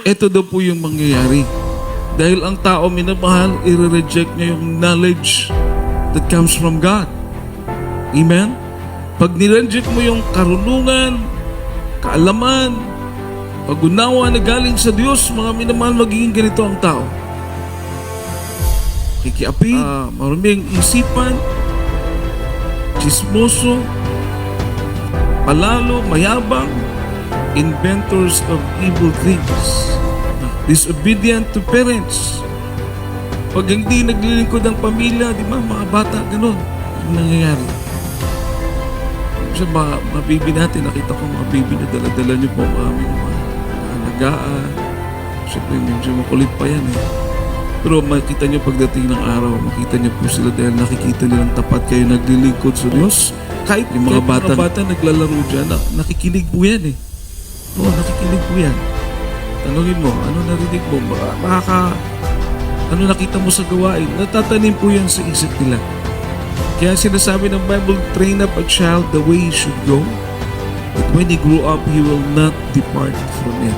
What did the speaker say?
ito daw po yung mangyayari. Dahil ang tao minamahal, i-reject niya yung knowledge that comes from God. Amen? Pag nireject mo yung karunungan, kaalaman, pag-unawa na galing sa Diyos, mga minamahal, magiging ganito ang tao. Kikiapi, maruming isipan, chismoso, palalo, mayabang, inventors of evil things, disobedient to parents. Pag hindi naglilingkod ang pamilya, di ba, mga bata, ganun ang nangyayari. Kasi mabibi natin, nakita ko mga baby na dala-dala niyo po mga alagaan. Siyempre, medyo makulit pa yan eh. Pero makita niyo pagdating ng araw, makita niyo po sila dahil nakikita nilang tapat kayo naglilingkod sa Diyos. Kahit yung mga bata naglalaro dyan, nakikinig po yan eh. Oo, nakikinig po yan. Tanungin mo, ano narinig mo? Ano nakita mo sa gawain? Natatanim po yan sa isip nila. Kaya sinasabi ng Bible, train up a child the way he should go, that when he grow up, he will not depart from it.